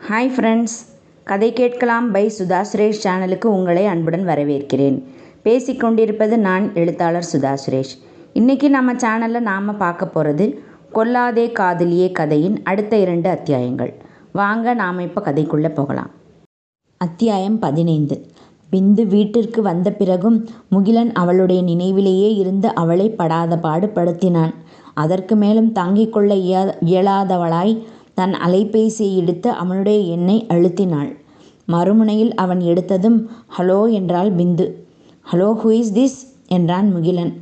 Hi friends, கதை கேட்கலாம் by Sudha Suresh சேனலுக்கு உங்களை அன்புடன் வரவேற்கிறேன். பேசிக்கொண்டிருப்பது நான் எழுத்தாளர் சுதா சுரேஷ். இன்றைக்கி நம்ம சேனலில் நாம் பார்க்க போகிறது கொல்லாதே காதலியே கதையின் அடுத்த 2 அத்தியாயங்கள். வாங்க நாம் இப்போ கதைக்குள்ளே போகலாம். அத்தியாயம் 15. பிந்து வீட்டிற்கு வந்த பிறகும் முகிலன் அவளுடைய நினைவிலேயே இருந்து அவளை படாத பாடுபடுத்தினான். அதற்கு மேலும் தாங்கிக் கொள்ள இயலாதவளாய் தன் அலைபேசியை எடுத்து அவனுடைய எண்ணை அழுத்தினாள். மறுமுனையில் அவன் எடுத்ததும் ஹலோ என்றாள் பிந்து. ஹலோ, ஹூ இஸ் திஸ் என்றான் முகிலன்.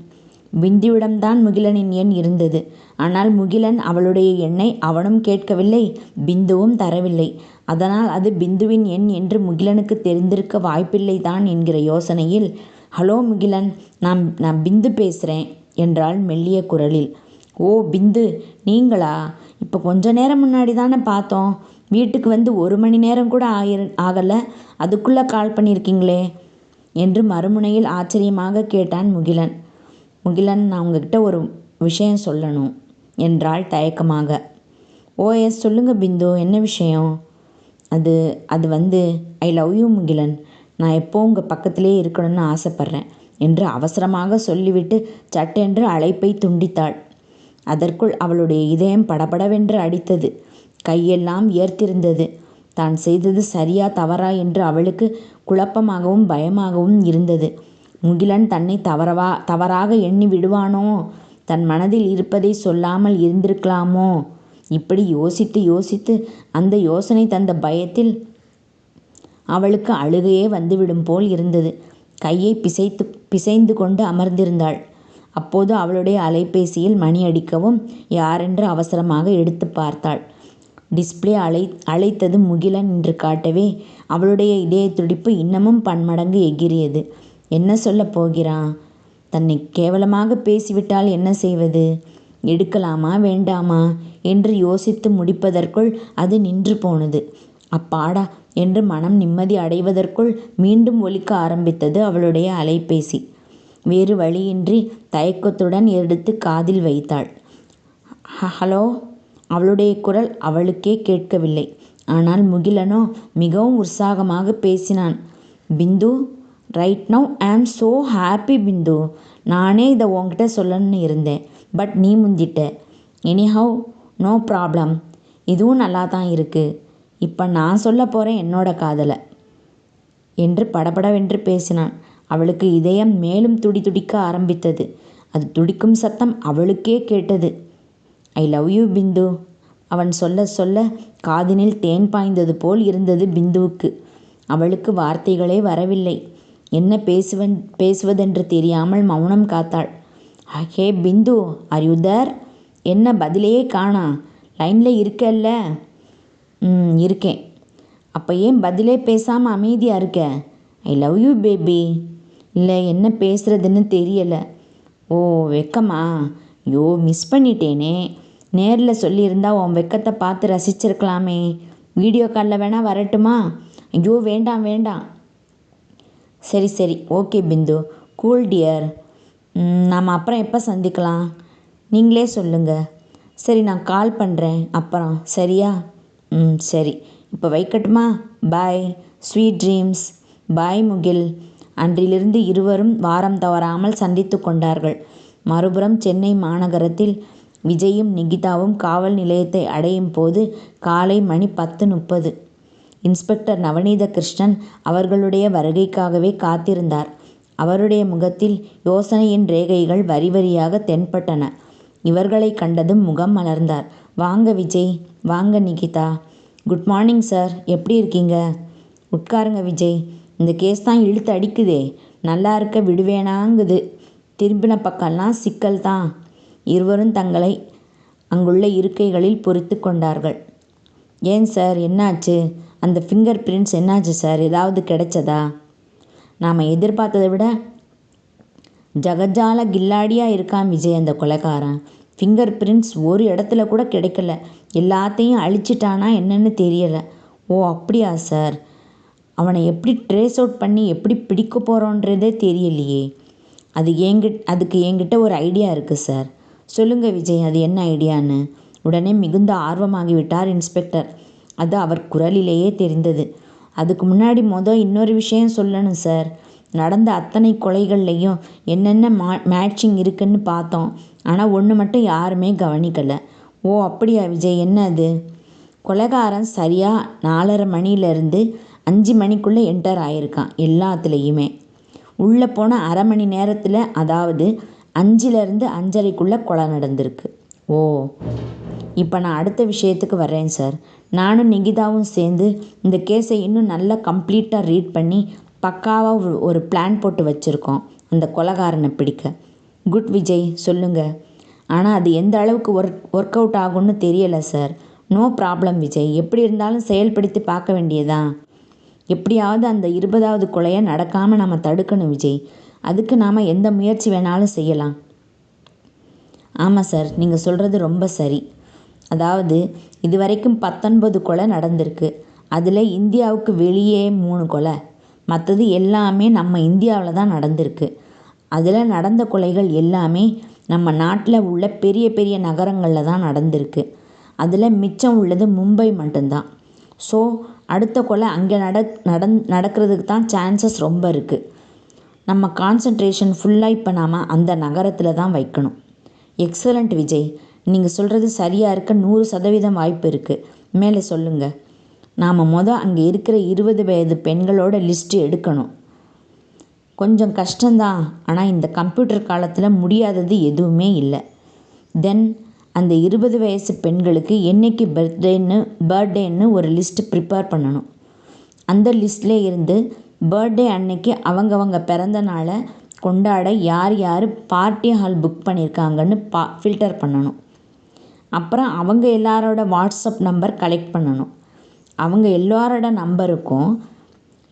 பிந்துவிடம்தான் முகிலனின் எண் இருந்தது. ஆனால் முகிலன் அவளுடைய எண்ணை அவனும் கேட்கவில்லை, பிந்துவும் தரவில்லை. அதனால் அது பிந்துவின் எண் என்று முகிலனுக்கு தெரிந்திருக்க வாய்ப்பில்லை தான் என்கிற யோசனையில், ஹலோ முகிலன், நான் பிந்து பேசுகிறேன் என்றாள் மெல்லிய குரலில். ஓ பிந்து, நீங்களா? இப்போ கொஞ்ச நேரம் முன்னாடி தானே பார்த்தோம். வீட்டுக்கு வந்து 1 மணி நேரம் கூட ஆகலை, அதுக்குள்ளே கால் பண்ணியிருக்கீங்களே என்று மறுமுனையில் ஆச்சரியமாக கேட்டான் முகிலன். முகிலன், நான் உங்ககிட்ட ஒரு விஷயம் சொல்லணும் என்றாள் தயக்கமாக. ஓஎஸ், சொல்லுங்க பிந்து, என்ன விஷயம்? அது வந்து ஐ லவ் யூ முகிலன். நான் எப்போ உங்கள் பக்கத்திலே இருக்கணும்னு ஆசைப்பட்றேன் என்று அவசரமாக சொல்லிவிட்டு சட்டென்று அழைப்பை துண்டித்தாள். அதற்குள் அவளுடைய இதயம் படபடவென்று அடித்தது. கையெல்லாம் ஏர்த்திருந்தது. தான் செய்தது சரியா தவறா என்று அவளுக்கு குழப்பமாகவும் பயமாகவும் இருந்தது. முகிலன் தன்னை தவறாக எண்ணி விடுவானோ? தன் மனதில் இருப்பதை சொல்லாமல் இருந்திருக்கலாமோ? இப்படி யோசித்து யோசித்து அந்த யோசனை தந்த பயத்தில் அவளுக்கு அழுகையே வந்துவிடும் போல் இருந்தது. கையை பிசைந்து கொண்டு அமர்ந்திருந்தாள். அப்போது அவளுடைய அலைபேசியில் மணி அடிக்கவும் யாரென்று அவசரமாக எடுத்து பார்த்தாள். டிஸ்பிளே அழைத்தது முகிலன் என்று காட்டவே அவளுடைய இதய துடிப்பு இன்னமும் பன்மடங்கு எகிரியது. என்ன சொல்லப் போகிறான்? தன்னை கேவலமாக பேசிவிட்டால் என்ன செய்வது? எடுக்கலாமா வேண்டாமா என்று யோசித்து முடிப்பதற்குள் அது நின்று போனது. அப்பாடா என்று மனம் நிம்மதி அடைவதற்குள் மீண்டும் ஒலிக்க ஆரம்பித்தது அவளுடைய அலைபேசி. வேறு வழியின்றி தயக்கத்துடன் எடுத்து காதில் வைத்தாள். ஹலோ. அவளுடைய குரல் அவளுக்கே கேட்கவில்லை. ஆனால் முகிலனோ மிகவும் உற்சாகமாக பேசினான். பிந்து, right now I am so happy பிந்து. நானே இதை உன்கிட்ட சொல்லணும்னு இருந்தேன், பட் நீ முந்திட்ட. Anyhow, no problem. இதுவும் நல்லா தான் இருக்குது. இப்போ நான் சொல்ல போகிறேன் என்னோட காதலை என்று படபடவென்று பேசினான். அவளுக்கு இதயம் மேலும் துடிக்க ஆரம்பித்தது. அது துடிக்கும் சத்தம் அவளுக்கே கேட்டது. ஐ லவ் யூ பிந்து. அவன் சொல்ல சொல்ல காதினில் தேன் பாய்ந்தது போல் இருந்தது பிந்துவுக்கு. அவளுக்கு வார்த்தைகளே வரவில்லை. என்ன பேசுவதென்று தெரியாமல் மௌனம் காத்தாள். ஹே பிந்து, ஆர் யூ தேர்? என்ன பதிலையே காணா? லைனில் இருக்கல்ல? இருக்கேன். அப்போ ஏன் பதிலே பேசாமல் அமைதியாக இருக்க? I love you baby. இல்லை, என்ன பேசுகிறதுன்னு தெரியலை. ஓ, வெக்கமா? ஐயோ, மிஸ் பண்ணிட்டேனே. நேரில் சொல்லியிருந்தா உன் வெக்கத்தை பார்த்து ரசிச்சிருக்கலாமே. வீடியோ காலில் வேணால் வரட்டுமா? ஐயோ, வேண்டாம் வேண்டாம். சரி சரி, ஓகே பிந்து, கூல் டியர். நாம் அப்புறம் எப்போ சந்திக்கலாம்? நீங்களே சொல்லுங்கள். சரி, நான் கால் பண்ணுறேன் அப்புறம், சரியா? சரி, இப்போ வைக்கட்டுமா? பாய், ஸ்வீட் ட்ரீம்ஸ். பாய் முகில். அன்றிலிருந்து இருவரும் வாரம் தவறாமல் சந்தித்து கொண்டார்கள். மறுபுறம் சென்னை மாநகரத்தில் விஜயும் நிகிதாவும் காவல் நிலையத்தை அடையும் போது காலை மணி 10:30. இன்ஸ்பெக்டர் நவநீத கிருஷ்ணன் அவர்களுடைய வருகைக்காகவே காத்திருந்தார். அவருடைய முகத்தில் யோசனையின் ரேகைகள் வரி வரியாக தென்பட்டன. இவர்களை கண்டதும் முகம் மலர்ந்தார். வாங்க விஜய், வாங்க நிகிதா. குட் மார்னிங் சார், எப்படி இருக்கீங்க? உட்காருங்க விஜய். இந்த கேஸ் தான் இழுத்து அடிக்குதே, நல்லா இருக்க விடுவேனாங்குது. திரும்பின பக்கம்லாம் சிக்கல் தான். இருவரும் தங்களை அங்குள்ள இருக்கைகளில் பொறித்து கொண்டார்கள். ஏன் சார், என்னாச்சு? அந்த ஃபிங்கர் பிரிண்ட்ஸ் என்னாச்சு சார்? ஏதாவது கிடைச்சதா? நாம் எதிர்பார்த்ததை விட ஜகஜால கில்லாடியாக இருக்கான் விஜய் அந்த கொலைக்காரன். ஃபிங்கர் பிரிண்ட்ஸ் ஒரு இடத்துல கூட கிடைக்கல. எல்லாத்தையும் அழிச்சிட்டானா என்னன்னு தெரியலை. ஓ அப்படியா சார்? அவனை எப்படி ட்ரேஸ் அவுட் பண்ணி எப்படி பிடிக்க போகிறோன்றதே தெரியலையே. அதுக்கு என்கிட்ட ஒரு ஐடியா இருக்குது சார். சொல்லுங்கள் விஜய், அது என்ன ஐடியான்னு உடனே மிகுந்த ஆர்வமாகிவிட்டார் இன்ஸ்பெக்டர். அது அவர் குரலிலேயே தெரிந்தது. அதுக்கு முன்னாடி இன்னொரு விஷயம் சொல்லணும் சார். நடந்த அத்தனை கொலைகள்லையும் என்னென்ன மேட்சிங் இருக்குன்னு பார்த்தோம். ஆனால் ஒன்று மட்டும் யாருமே கவனிக்கலை. ஓ அப்படியா விஜய், என்ன அது? கொலைகாரன் சரியாக 4:30 மணிலேருந்து 5 மணிக்குள்ளே என்டர் ஆகியிருக்கான் எல்லாத்துலேயுமே. உள்ளே போன அரை மணி நேரத்தில், அதாவது 5லேருந்து 5:30க்குள்ளே கொலை நடந்திருக்கு. ஓ, இப்போ நான் அடுத்த விஷயத்துக்கு வர்றேன் சார். நானும் நிகிதாவும் சேர்ந்து இந்த கேஸை இன்னும் நல்லா கம்ப்ளீட்டாக ரீட் பண்ணி பக்காவாக ஒரு பிளான் போட்டு வச்சுருக்கோம் அந்த கொலைகாரனை பிடிக்க. குட் விஜய், சொல்லுங்கள். ஆனால் அது எந்த அளவுக்கு ஒர்க் அவுட் ஆகும்னு தெரியலை சார். நோ ப்ராப்ளம் விஜய், எப்படி இருந்தாலும் செயல்படுத்தி பார்க்க வேண்டியதான். எப்படியாவது அந்த 20வது கொலையை நடக்காமல் நம்ம தடுக்கணும் விஜய். அதுக்கு நாம் எந்த முயற்சி வேணாலும் செய்யலாம். ஆமாம் சார், நீங்கள் சொல்கிறது ரொம்ப சரி. அதாவது இதுவரைக்கும் 19 கொலை நடந்திருக்கு. அதில் இந்தியாவுக்கு வெளியே 3 கொலை. மற்றது எல்லாமே நம்ம இந்தியாவில் தான் நடந்திருக்கு. அதில் நடந்த கொலைகள் எல்லாமே நம்ம நாட்டில் உள்ள பெரிய பெரிய நகரங்களில் தான் நடந்திருக்கு. அதில் மிச்சம் உள்ளது மும்பை மட்டும்தான். ஸோ அடுத்த கொலை அங்கே நடக்கிறதுக்கு தான் சான்சஸ் ரொம்ப இருக்குது. நம்ம கான்சன்ட்ரேஷன் ஃபுல்லாக இப்போ நாம் அந்த நகரத்தில் தான் வைக்கணும். எக்ஸலண்ட் விஜய், நீங்கள் சொல்கிறது சரியாக இருக்க 100% வாய்ப்பு இருக்குது. மேலே சொல்லுங்கள். நாம் அங்கே இருக்கிற 20 வயது பெண்களோட லிஸ்ட்டு எடுக்கணும். கொஞ்சம் கஷ்டம்தான், ஆனால் இந்த கம்ப்யூட்டர் காலத்தில் முடியாதது எதுவுமே இல்லை. தென் அந்த 20 வயசு பெண்களுக்கு என்றைக்கு பர்த்டேன்னு ஒரு லிஸ்ட்டு ப்ரிப்பேர் பண்ணணும். அந்த லிஸ்ட்டில் இருந்து பர்த்டே அன்னைக்கு அவங்கவங்க பிறந்த நாளை கொண்டாட யார் யார் பார்ட்டி ஹால் புக் பண்ணியிருக்காங்கன்னு ஃபில்டர் பண்ணணும். அப்புறம் அவங்க எல்லாரோட வாட்ஸ்அப் நம்பர் கலெக்ட் பண்ணணும். அவங்க எல்லாரோட நம்பருக்கும்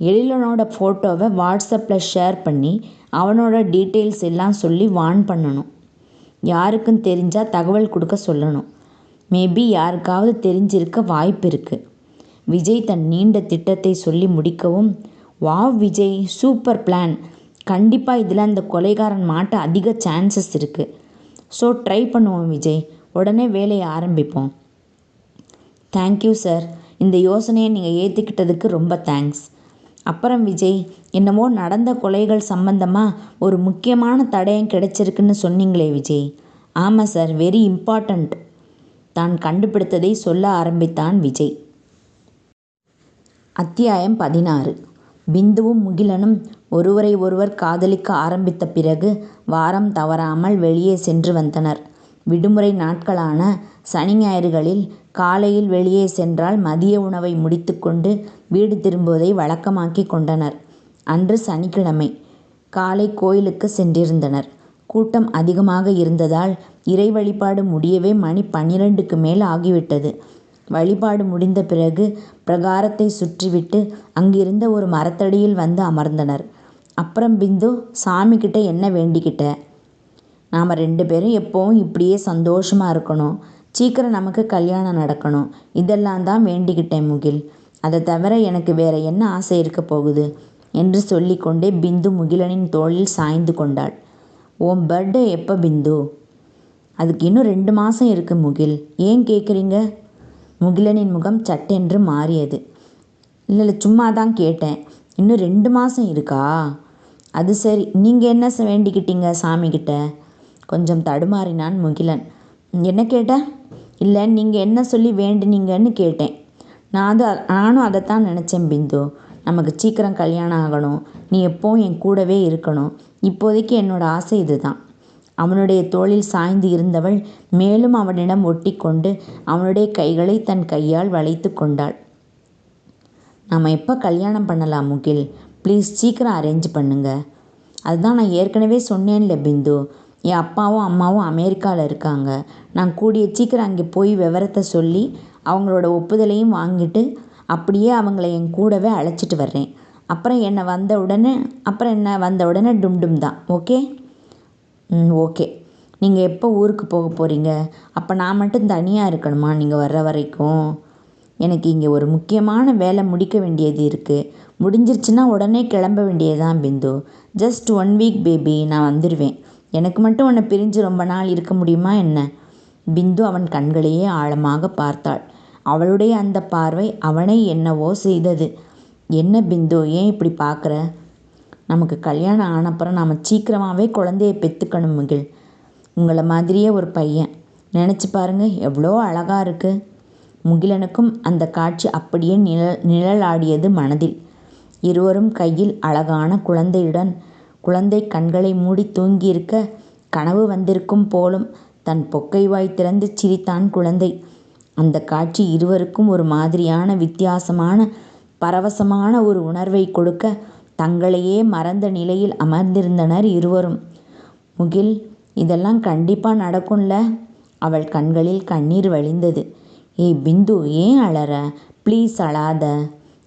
எழிலனோட ஃபோட்டோவை வாட்ஸ்அப்பில் ஷேர் பண்ணி அவனோட டீட்டெயில்ஸ் எல்லாம் சொல்லி வார்ன் பண்ணணும். யாருக்கும் தெரிஞ்சால் தகவல் கொடுக்க சொல்லணும். மேபி யாருக்காவது தெரிஞ்சிருக்க வாய்ப்பு இருக்குது. விஜய் தன் நீண்ட திட்டத்தை சொல்லி முடிக்கவும், வாவ் விஜய், சூப்பர் பிளான். கண்டிப்பாக இதில் அந்த கொலைகாரன் மாட்ட அதிக சான்சஸ் இருக்குது. ஸோ ட்ரை பண்ணுவோம் விஜய், உடனே வேலையை ஆரம்பிப்போம். தேங்க்யூ சார், இந்த யோசனையை நீங்கள் ஏற்றுக்கிட்டதுக்கு ரொம்ப தேங்க்ஸ். அப்புறம் விஜய், என்னவோ நடந்த கொலைகள் சம்பந்தமாக ஒரு முக்கியமான தடயம் கிடைச்சிருக்குன்னு சொன்னீங்களே விஜய்? ஆமாம் சார், வெரி இம்பார்ட்டண்ட். தான் கண்டுபிடித்ததை சொல்ல ஆரம்பித்தான் விஜய். அத்தியாயம் 16. பிந்துவும் முகிலனும் ஒருவரை ஒருவர் காதலிக்க ஆரம்பித்த பிறகு வாரம் தவறாமல் வெளியே சென்று வந்தனர். விடுமுறை நாட்களான சனி ஞாயிறுகளில் காலையில் வெளியே சென்றால் மதிய உணவை முடித்து கொண்டு வீடு திரும்புவதை வழக்கமாக்கி கொண்டனர். அன்று சனிக்கிழமை காலை கோயிலுக்கு சென்றிருந்தனர். கூட்டம் அதிகமாக இருந்ததால் இறை வழிபாடு முடியவே மணி 12க்கு மேல் ஆகிவிட்டது. வழிபாடு முடிந்த பிறகு பிரகாரத்தை சுற்றிவிட்டு அங்கிருந்த ஒரு மரத்தடியில் வந்து அமர்ந்தனர். அப்புறம் பிந்து, சாமிக்கிட்ட என்ன வேண்டிக்கிட்ட? நாம் 2 பேரும் எப்போவும் இப்படியே சந்தோஷமாக இருக்கணும், சீக்கிரம் நமக்கு கல்யாணம் நடக்கணும், இதெல்லாம் தான் வேண்டிக்கிட்டேன் முகில். அதை தவிர எனக்கு வேற என்ன ஆசை இருக்க போகுது என்று சொல்லிக்கொண்டே பிந்து முகிலனின் தோளில் சாய்ந்து கொண்டாள். உன் பர்த்டே எப்போ பிந்து? அதுக்கு இன்னும் 2 மாதம் இருக்குது முகில். ஏன் கேட்குறீங்க? முகிலனின் முகம் சட்டென்று மாறியது. இல்லை, சும்மா தான் கேட்டேன். இன்னும் 2 மாதம் இருக்கா? அது சரி, நீங்கள் என்ன வேண்டிக்கிட்டீங்க சாமிக்கிட்ட? கொஞ்சம் தடுமாறினான் முகிலன். என்ன கேட்ட? இல்லை, நீங்கள் என்ன சொல்லி வேண்டினீங்கன்னு கேட்டேன். நானும் அதைத்தான் நினச்சேன் பிந்து. நமக்கு சீக்கிரம் கல்யாணம் ஆகணும், நீ எப்போவும் என் கூடவே இருக்கணும். இப்போதைக்கு என்னோட ஆசை இதுதான். அவனுடைய தோளில் சாய்ந்து இருந்தவள் மேலும் அவனிடம் ஒட்டி கொண்டு அவனுடைய கைகளை தன் கையால் வளைத்து கொண்டாள். நாம் எப்போ கல்யாணம் பண்ணலாம் முகில்? ப்ளீஸ் சீக்கிரம் அரேஞ்ச் பண்ணுங்க. அதுதான் நான் ஏற்கனவே சொன்னேன்ல பிந்து, என் அப்பாவும் அம்மாவும் அமெரிக்காவில் இருக்காங்க. நான் கூடிய சீக்கிரம் அங்கே போய் விவரத்தை சொல்லி அவங்களோட ஒப்புதலையும் வாங்கிட்டு அப்படியே அவங்கள என் கூடவே அழைச்சிட்டு வர்றேன். அப்புறம் என்ன வந்த உடனே டும் தான். ஓகே? ஓகே. நீங்கள் எப்போ ஊருக்கு போக போகிறீங்க? அப்போ நான் மட்டும் தனியாக இருக்கணுமா நீங்கள் வர்ற வரைக்கும்? எனக்கு இங்கே ஒரு முக்கியமான வேலை முடிக்க வேண்டியது இருக்குது. முடிஞ்சிருச்சுன்னா உடனே கிளம்ப வேண்டியதுதான் பிந்து. ஜஸ்ட் 1 வீக் பேபி, நான் வந்துடுவேன். எனக்கு மட்டும் உன்னை பிரிஞ்சு ரொம்ப நாள் இருக்க முடியுமா என்ன? பிந்து அவன் கண்களையே ஆழமாக பார்த்தாள். அவளுடைய அந்த பார்வை அவனை என்னவோ செய்தது. என்ன பிந்து, ஏன் இப்படி பார்க்குற? நமக்கு கல்யாணம் ஆனப்புறம் நாம் சீக்கிரமாகவே குழந்தைய பெற்றுக்கணும் முகில். உங்களை மாதிரியே ஒரு பையன். நினச்சி பாருங்க, எவ்வளோ அழகாக இருக்குது. முகிலனுக்கும் அந்த காட்சி அப்படியே நிழலாடியது மனதில். இருவரும் கையில் அழகான குழந்தையுடன் குழந்தை கண்களை மூடி தூங்கியிருக்க கனவு வந்திருக்கும் போலும். தன் பொக்கை வாய் திறந்து சிரித்தான் குழந்தை. அந்த காட்சி இருவருக்கும் ஒரு மாதிரியான வித்தியாசமான பரவசமான ஒரு உணர்வை கொடுக்க தங்களையே மறந்த நிலையில் அமர்ந்திருந்தனர் இருவரும். முகில், இதெல்லாம் கண்டிப்பாக நடக்கும்ல? அவள் கண்களில் கண்ணீர் வழிந்தது. ஏய் பிந்து, ஏன் அழற? ப்ளீஸ் அழாத.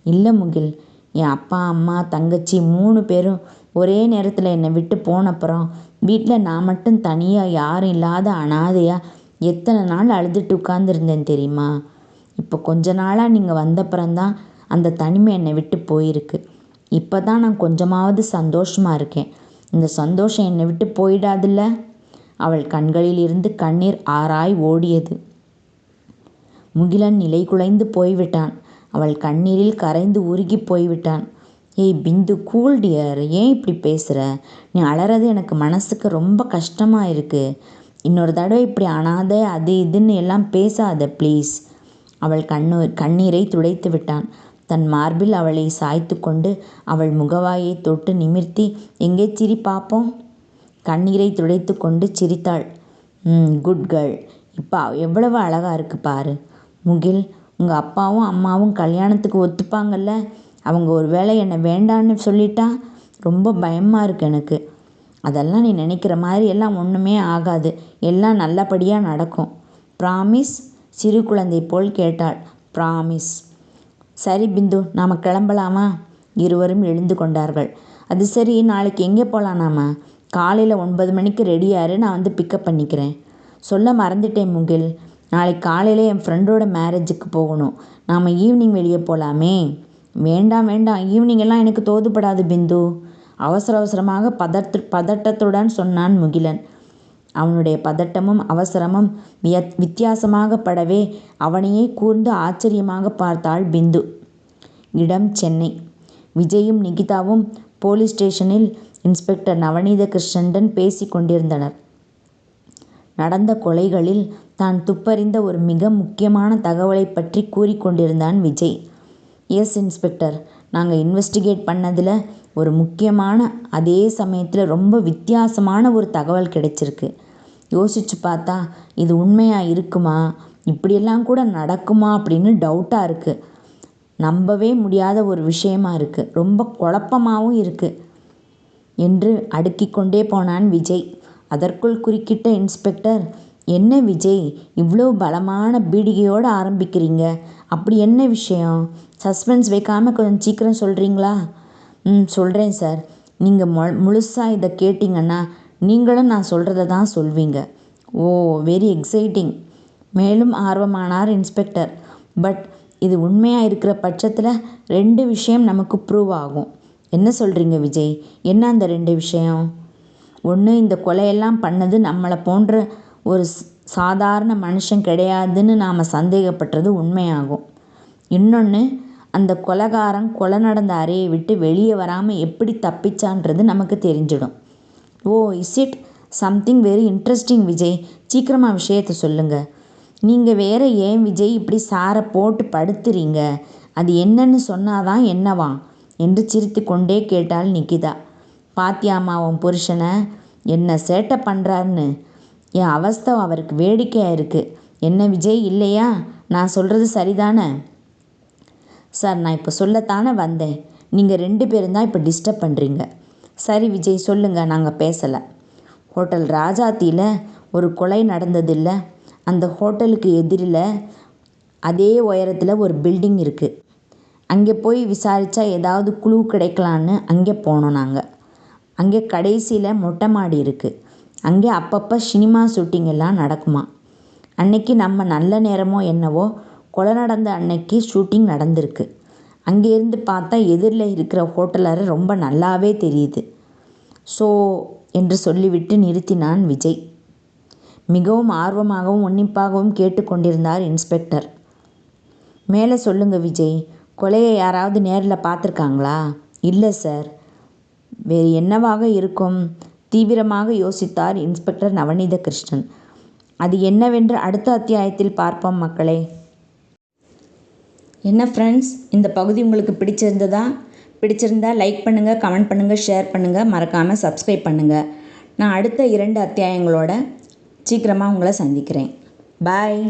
இல்லை முகில், என் அப்பா அம்மா தங்கச்சி 3 பேரும் ஒரே நேரத்தில் என்னை விட்டு போனப்புறம் வீட்டில் நான் மட்டும் தனியாக யாரும் இல்லாத அனாதையாக எத்தனை நாள் அழுதுட்டு உட்கார்ந்துருந்தேன் தெரியுமா? இப்போ கொஞ்ச நாளாக நீங்கள் வந்தப்புறம்தான் அந்த தனிமை என்னை விட்டு போயிருக்கு. இப்போ தான் நான் கொஞ்சமாவது சந்தோஷமாக இருக்கேன். இந்த சந்தோஷம் என்னை விட்டு போயிடாதுல்ல? அவள் கண்களில் இருந்து கண்ணீர் ஆறாய் ஓடியது. முகிலன் நிலை குலைந்து போய்விட்டான். அவள் கண்ணீரில் கரைந்து உருகி போய்விட்டான். ஏய் பிந்து, கூல் டியர், ஏன் இப்படி பேசுகிற? நீ அலறது எனக்கு மனசுக்கு ரொம்ப கஷ்டமாக இருக்குது. இன்னொரு தடவை இப்படி அனாதை அது இதுன்னு எல்லாம் பேசாத ப்ளீஸ். அவள் கண்ணீரை துடைத்து விட்டான். தன் மார்பில் அவளை சாய்த்து கொண்டு அவள் முகவாயை தொட்டு நிமிர்த்தி, எங்கே சிரி பார்ப்போம். கண்ணீரை துடைத்து கொண்டு சிரித்தாள். குட் கேர்ள், இப்போ எவ்வளவு அழகாக இருக்கு பாரு. முகில், உங்கள் அப்பாவும் அம்மாவும் கல்யாணத்துக்கு ஒத்துப்பாங்கல்ல? அவங்க ஒரு வேளை என்னை வேண்டான்னு சொல்லிட்டா ரொம்ப பயமாக இருக்கு எனக்கு. அதெல்லாம் நீ நினைக்கிற மாதிரி எல்லாம் ஒன்றுமே ஆகாது. எல்லாம் நல்லபடியாக நடக்கும். ப்ராமிஸ்? சிறு குழந்தை போல் கேட்டாள். ப்ராமிஸ். சரி பிந்து, நாம் கிளம்பலாமா? இருவரும் எழுந்து கொண்டார்கள். அது சரி, நாளைக்கு எங்கே போகலாம்? நாம் காலையில் 9 மணிக்கு ரெடியாரு, நான் வந்து பிக்கப் பண்ணிக்கிறேன். சொல்ல மறந்துட்டேன் முகில், நாளைக்கு காலையில் என் ஃப்ரெண்டோட மேரேஜுக்கு போகணும். நாம் ஈவினிங் வெளியே போகலாமே? வேண்டாம் வேண்டாம், ஈவினிங் எல்லாம் எனக்கு தோதுப்படாது பிந்து. அவசரமாக பதட்டத்துடன் சொன்னான் முகிலன். அவனுடைய பதட்டமும் அவசரமும் வித்தியாசமாக படவே அவனையே கூர்ந்து ஆச்சரியமாக பார்த்தாள் பிந்து. இடம் சென்னை. விஜயும் நிகிதாவும் போலீஸ் ஸ்டேஷனில் இன்ஸ்பெக்டர் நவநீத கிருஷ்ணனுடன் பேசி கொண்டிருந்தனர். நடந்த கொலைகளில் தான் துப்பறிந்த ஒரு மிக முக்கியமான தகவலை பற்றி கூறிக்கொண்டிருந்தான் விஜய். எஸ் இன்ஸ்பெக்டர், நாங்கள் இன்வெஸ்டிகேட் பண்ணதில் ஒரு முக்கியமான, அதே சமயத்தில் ரொம்ப வித்தியாசமான ஒரு தகவல் கிடைச்சிருக்கு. யோசிச்சு பார்த்தா இது உண்மையாக இருக்குமா, இப்படியெல்லாம் கூட நடக்குமா அப்படின்னு டவுட்டாக இருக்குது. நம்பவே முடியாத ஒரு விஷயமா இருக்குது, ரொம்ப குழப்பமாகவும் இருக்குது என்று அடுக்கிக் கொண்டே போனான் விஜய். அதற்குள் குறுக்கிட்ட இன்ஸ்பெக்டர், என்ன விஜய், இவ்வளோ பலமான பீடிகையோடு ஆரம்பிக்கிறீங்க? அப்படி என்ன விஷயம்? சஸ்பென்ஸ் வைக்காமல் கொஞ்சம் சீக்கிரம் சொல்கிறீங்களா? சொல்கிறேன் சார். நீங்கள் முழுசாக இதை கேட்டிங்கன்னா நீங்களும் நான் சொல்கிறத தான் சொல்வீங்க. ஓ, வெரி எக்ஸைட்டிங். மேலும் ஆர்வமானார் இன்ஸ்பெக்டர். பட் இது உண்மையாக இருக்கிற பட்சத்தில் 2 விஷயம் நமக்கு ப்ரூவ் ஆகும். என்ன சொல்கிறீங்க விஜய்? என்ன அந்த 2 விஷயம்? ஒன்று, இந்த கொலையெல்லாம் பண்ணது நம்மளை போன்ற ஒரு சாதாரண மனுஷன் கிடையாதுன்னு நாம் சந்தேகப்பட்டது உண்மையாகும். இன்னொன்று, அந்த கொலைகாரன் கொலை நடந்த அறையை விட்டு வெளியே வராமல் எப்படி தப்பிச்சான்றது நமக்கு தெரிஞ்சிடும். Oh, is it something very interesting Vijay. சீக்கிரமாக விஷயத்தை சொல்லுங்கள். நீங்கள் வேற ஏன் விஜய் இப்படி சாரை போட்டு படுத்துறீங்க? அது என்னன்னு சொன்னாதான் என்னவா என்று சிரித்து கொண்டே கேட்டாள் நிகிதா. பாத்தியாமா உன் புருஷனை என்ன சேட்டை பண்ணுறாருன்னு? என் அவஸ்தை அவருக்கு வேடிக்கையாக இருக்குது. என்ன விஜய், இல்லையா? நான் சொல்கிறது சரிதானே? சார், நான் இப்போ சொல்லத்தானே வந்தேன். நீங்கள் 2 பேரும் தான் இப்போ டிஸ்டர்ப் பண்ணுறீங்க. சரி விஜய், சொல்லுங்கள், நாங்கள் பேசலை. ஹோட்டல் ராஜாத்தியில் ஒரு கொலை நடந்ததில்ல? அந்த ஹோட்டலுக்கு எதிரில் அதே உயரத்தில் ஒரு பில்டிங் இருக்குது. அங்கே போய் விசாரித்தா ஏதாவது குழு கிடைக்கலான்னு அங்கே போனோம் நாங்கள். அங்கே கடைசியில் மொட்டை மாடி இருக்குது. அங்கே அப்பப்போ சினிமா ஷூட்டிங் எல்லாம் நடக்குமா. அன்னைக்கு நம்ம நல்ல நேரமோ என்னவோ கொலை நடந்த அன்னைக்கு ஷூட்டிங் நடந்திருக்கு. அங்கேருந்து பார்த்தா எதிரில் இருக்கிற ஹோட்டலரை ரொம்ப நல்லாவே தெரியுது. ஸோ என்று சொல்லிவிட்டு நிறுத்தினான் விஜய். மிகவும் ஆர்வமாகவும் உன்னிப்பாகவும் கேட்டுக்கொண்டிருந்தார் இன்ஸ்பெக்டர். மேலே சொல்லுங்க விஜய். கொலையை யாராவது நேரில் பார்த்துருக்காங்களா? இல்லை சார். வேறு என்னவாக இருக்கும்? தீவிரமாக யோசித்தார் இன்ஸ்பெக்டர் நவநீத கிருஷ்ணன். அது என்னவென்று அடுத்த அத்தியாயத்தில் பார்ப்போம் மக்களே. என்ன ஃப்ரெண்ட்ஸ், இந்த பகுதி உங்களுக்கு பிடிச்சிருந்தா லைக் பண்ணுங்கள், கமெண்ட் பண்ணுங்கள், ஷேர் பண்ணுங்கள், மறக்காமல் சப்ஸ்கிரைப் பண்ணுங்கள். நான் அடுத்த 2 அத்தியாயங்களோட சீக்கிரமாக உங்களை சந்திக்கிறேன். பாய்.